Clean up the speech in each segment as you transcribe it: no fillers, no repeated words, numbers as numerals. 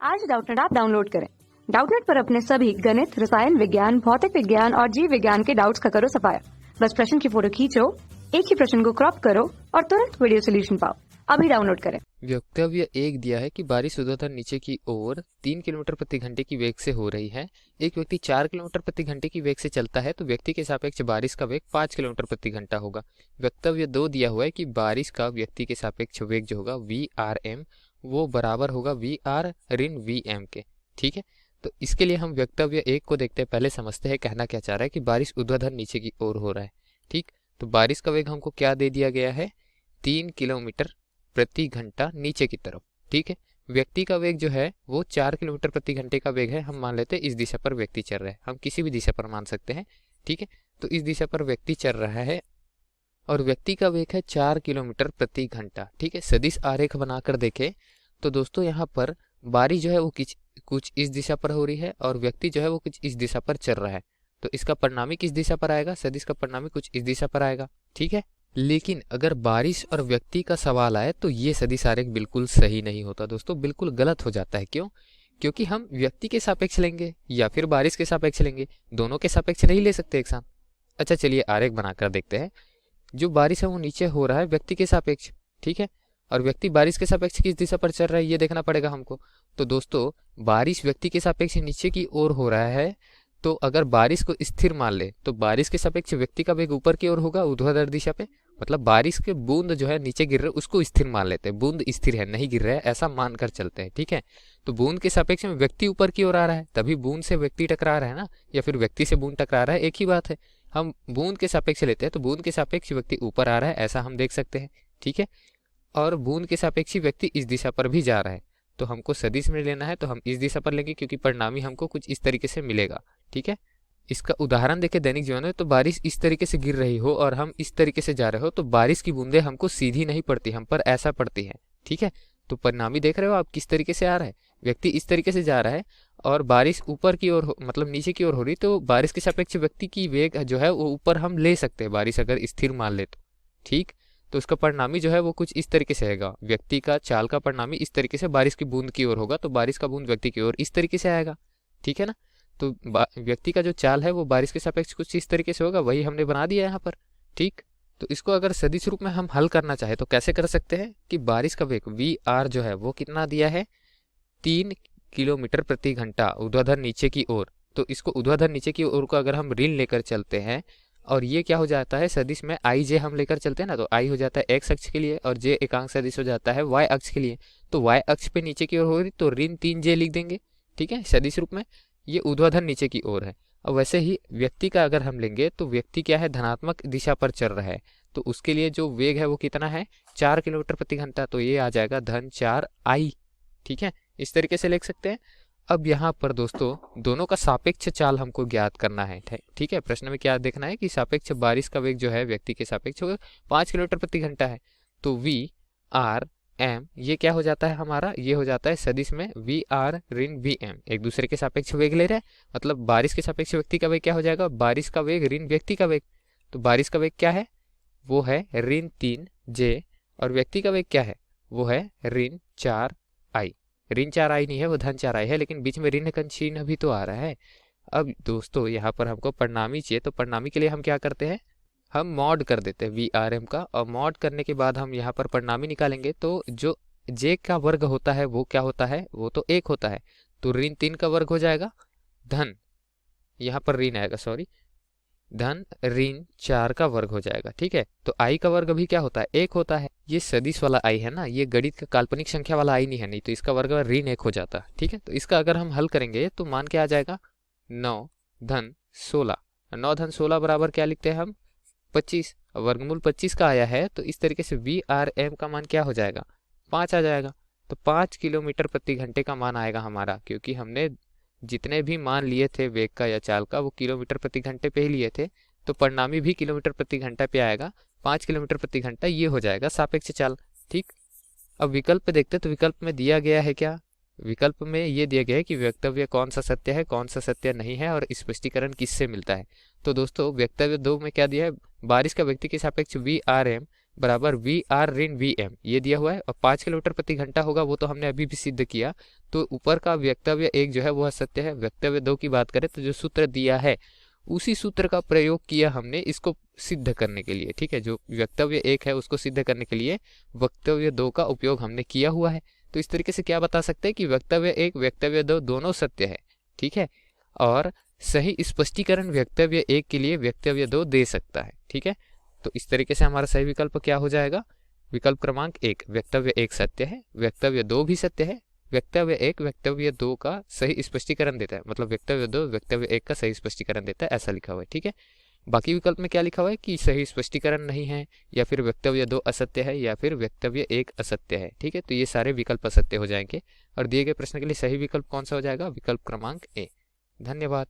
आज Doubtnut app download करें। Doubtnut पर अपने सभी गणित, रसायन विज्ञान, भौतिक विज्ञान और जीव विज्ञान के डाउट्स का करो सफाया। बस प्रश्न की फोटो खींचो, एक ही प्रश्न को क्रॉप करो और तुरंत वीडियो सोल्यूशन पाओ। अभी डाउनलोड करें। वक्तव्य एक दिया है कि बारिश ऊर्ध्वाधर नीचे की ओर 3 किलोमीटर प्रति घंटे की वेग से हो रही है। एक व्यक्ति 4 किलोमीटर प्रति घंटे की वेग से चलता है तो व्यक्ति के सापेक्ष बारिश का वेग 5 किलोमीटर प्रति घंटा होगा। वक्तव्य 2 दिया हुआ है कि बारिश का व्यक्ति के सापेक्ष वेग जो होगा VRM वो बराबर होगा VR ऋण VM के। ठीक है, तो इसके लिए हम वक्तव्य 1 को देखते हैं। पहले समझते हैं कहना क्या चाह रहा है कि बारिश ऊर्ध्वाधर नीचे की ओर हो रहा है। ठीक, तो बारिश का वेग हमको क्या दे दिया गया है, 3 किलोमीटर प्रति घंटा नीचे की तरफ। ठीक है, व्यक्ति का वेग जो है वो 4 किलोमीटर प्रति घंटे का वेग है। हम मान लेते हैं इस दिशा पर व्यक्ति चल रहा है, हम किसी भी दिशा पर मान सकते हैं। ठीक है, तो इस दिशा पर व्यक्ति चल रहा है और व्यक्ति का वेग है 4 किलोमीटर प्रति घंटा। ठीक है, सदिश आरेख बनाकर देखें तो दोस्तों यहाँ पर बारिश जो है वो कुछ इस दिशा पर हो रही है और व्यक्ति जो है वो कुछ इस दिशा पर चल रहा है। तो इसका परिणामी किस दिशा पर आएगा, सदिश का परिणामी कुछ इस दिशा पर आएगा। ठीक है, लेकिन अगर बारिश और व्यक्ति का सवाल आए तो ये सदिश आरेख बिल्कुल सही नहीं होता दोस्तों, बिल्कुल गलत हो जाता है। क्यों? क्योंकि हम व्यक्ति के सापेक्ष लेंगे या फिर बारिश के सापेक्ष लेंगे, दोनों के सापेक्ष नहीं ले सकते एक साथ। अच्छा चलिए आरेख बनाकर देखते हैं। जो बारिश है वो नीचे हो रहा है व्यक्ति के सापेक्ष। ठीक है, और व्यक्ति बारिश के सापेक्ष किस दिशा पर चल रहा है ये देखना पड़ेगा हमको। तो दोस्तों बारिश व्यक्ति के सापेक्ष नीचे की ओर हो रहा है, तो अगर बारिश को स्थिर मान ले तो बारिश के सापेक्ष व्यक्ति का वेग ऊपर की ओर होगा ऊर्ध्वाधर दिशा पे। मतलब बारिश के बूंद जो है नीचे गिर रहे उसको स्थिर मान लेते हैं, बूंद स्थिर है नहीं गिर रहा है ऐसा मानकर चलते हैं। ठीक है, तो बूंद के सापेक्ष में व्यक्ति ऊपर की ओर आ रहा है तभी बूंद से व्यक्ति टकरा रहा है ना, या फिर व्यक्ति से बूंद टकरा रहा है, एक ही बात है। हम बूंद के सापेक्ष लेते हैं तो बूंद के सापेक्ष व्यक्ति ऊपर आ रहा है ऐसा हम देख सकते हैं। ठीक है, और बूंद के सापेक्षी व्यक्ति इस दिशा पर भी जा रहा है, तो हमको सदिश में लेना है तो हम इस दिशा पर लेंगे क्योंकि परिणामी हमको कुछ इस तरीके से मिलेगा। ठीक है, इसका उदाहरण देखें दैनिक जीवन में, तो बारिश इस तरीके से गिर रही हो और हम इस तरीके से जा रहे हो तो बारिश की बूंदें हमको सीधी नहीं पड़ती, हम पर ऐसा पड़ती हैं। ठीक है, तो परिणामी देख रहे हो आप किस तरीके से आ रहा है, व्यक्ति इस तरीके से जा रहा है और बारिश ऊपर की ओर मतलब नीचे की ओर हो रही, तो बारिश के सापेक्ष व्यक्ति की वेग जो है वो ऊपर हम ले सकते हैं बारिश अगर स्थिर मान ले तो। ठीक, तो उसका परिणामी जो है वो कुछ इस तरीके से आएगा, व्यक्ति का चाल का परिणामी इस तरीके से बारिश की बूंद की ओर होगा तो बारिश का बूंद व्यक्ति की ओर इस तरीके से आएगा। ठीक है ना, तो व्यक्ति का जो चाल है वो बारिश के सापेक्ष कुछ इस तरीके से होगा, वही हमने बना दिया यहाँ पर। ठीक, तो इसको अगर सदिश रूप में हम हल करना चाहे तो कैसे कर सकते हैं कि बारिश का वेग VR जो है वो कितना दिया है, 3 किलोमीटर प्रति घंटा ऊर्ध्वाधर नीचे की ओर। तो इसको ऊर्ध्वाधर नीचे की ओर को अगर हम ऋण लेकर चलते हैं और ये क्या हो जाता है सदिश में IJ हम लेकर चलते हैं ना, तो I हो जाता है x अक्ष के लिए और J एकांक सदिश हो जाता है y अक्ष के लिए। तो y अक्ष पे नीचे की ओर हो रही तो ऋण 3J लिख देंगे। ठीक है, सदिश रूप में ये ऊर्ध्वाधर नीचे की ओर है। और वैसे ही व्यक्ति का अगर हम लेंगे तो व्यक्ति क्या है, धनात्मक दिशा पर चल रहा है, तो उसके लिए जो वेग है वो कितना है, 4 किलोमीटर प्रति घंटा, तो ये आ जाएगा -4I। ठीक है, इस तरीके से लिख सकते हैं। अब यहाँ पर दोस्तों दोनों का सापेक्ष चाल हमको ज्ञात करना है। ठीक है, प्रश्न में क्या देखना है कि सापेक्ष बारिश का वेग जो है व्यक्ति के सापेक्ष होगा 5 किलोमीटर प्रति घंटा है, तो VRM ये क्या हो जाता है हमारा, ये हो जाता है सदिश में VR ऋण VM, एक दूसरे के सापेक्ष वेग ले रहे हैं, मतलब बारिश के सापेक्ष व्यक्ति का वेग क्या हो जाएगा, बारिश का वेग ऋण व्यक्ति का वेग। तो बारिश का वेग क्या है, वो है ऋण 3J और व्यक्ति का वेग क्या है, वो है ऋण 4I। ऋण 4I नहीं है, वो -4I है, लेकिन बीच में ऋण का चिन्ह भी तो आ रहा है। अब दोस्तों यहाँ पर हमको परिणामी चाहिए, तो परिणामी के लिए हम क्या करते हैं, हम मॉड कर देते हैं VRM का, और मॉड करने के बाद हम यहाँ पर परिणामी निकालेंगे। तो जो J का वर्ग होता है वो क्या होता है, वो तो 1 होता है, तो ऋण 3 का वर्ग हो जाएगा धन, यहाँ पर ऋण आएगा सॉरी, धन ऋण 4 का वर्ग हो जाएगा। ठीक है, तो I का वर्ग भी क्या होता है, 1 होता है। ये सदिश वाला I है ना, ये गणित का काल्पनिक संख्या वाला I नहीं है, नहीं तो इसका वर्ग ऋण 1 हो जाता। ठीक है, तो इसका अगर हम हल करेंगे तो मान के आ जाएगा 9 धन 16, 9 धन 16 बराबर क्या लिखते हैं हम, 25, वर्गमूल 25 का आया है, तो इस तरीके से VRM का मान क्या हो जाएगा, 5 आ जाएगा। तो 5 किलोमीटर प्रति घंटे का मान आएगा हमारा, क्योंकि हमने जितने भी मान लिए थे वेग का या चाल का वो किलोमीटर प्रति घंटे पे ही लिए थे, तो परिणामी भी किलोमीटर प्रति घंटा पे आएगा, 5 किलोमीटर प्रति घंटा, ये हो जाएगा सापेक्ष चाल। ठीक, अब विकल्प पे देखते तो विकल्प में दिया गया है क्या, विकल्प में ये दिया गया है कि वक्तव्य कौन सा सत्य है कौन सा सत्य नहीं है और स्पष्टीकरण किससे मिलता है। तो दोस्तों वक्तव्य 2 में क्या दिया है, बारिश का व्यक्ति के सापेक्ष VRM बराबर वी आर ऋण वी एम, ये दिया हुआ है। और 5 किलोमीटर प्रति घंटा होगा, वो तो हमने अभी भी सिद्ध किया। तो ऊपर का वक्तव्य 1 जो है वो असत्य है। वक्तव्य 2 की बात करें तो जो सूत्र दिया है उसी सूत्र का प्रयोग किया हमने इसको सिद्ध करने के लिए, ठीक है। जो वक्तव्य 1 है उसको सिद्ध करने के लिए वक्तव्य 2 का उपयोग हमने किया हुआ है। तो इस तरीके से क्या बता सकते हैं कि वक्तव्य 1 वक्तव्य 2 दोनों सत्य है, ठीक है। और सही स्पष्टीकरण वक्तव्य 1 के लिए वक्तव्य 2 दे सकता है, ठीक है। तो इस तरीके से हमारा सही विकल्प क्या हो जाएगा? विकल्प क्रमांक 1, वक्तव्य 1 सत्य है, वक्तव्य 2 भी सत्य है। वक्तव्य 1 वक्तव्य 2 का सही स्पष्टीकरण देता है, मतलब वक्तव्य 2 वक्तव्य 1 का सही स्पष्टीकरण देता है, ऐसा लिखा हुआ है, ठीक है। बाकी विकल्प में क्या लिखा हुआ है कि सही स्पष्टीकरण नहीं है, या फिर वक्तव्य 2 असत्य है, या फिर वक्तव्य 1 असत्य है, ठीक है। तो ये सारे विकल्प असत्य हो जाएंगे और दिए गए प्रश्न के लिए सही विकल्प कौन सा हो जाएगा? विकल्प क्रमांक ए। धन्यवाद।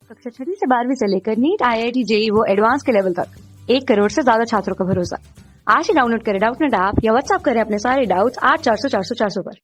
कक्षा 6 से 12वीं से लेकर नीट, IIT, JEE वो एडवांस के लेवल तक 1 करोड़ से ज्यादा छात्रों का भरोसा। आज ही डाउनलोड करें डाउटनेट ऐप या व्हाट्सएप करें अपने सारे डाउट्स 8400 400 400 पर।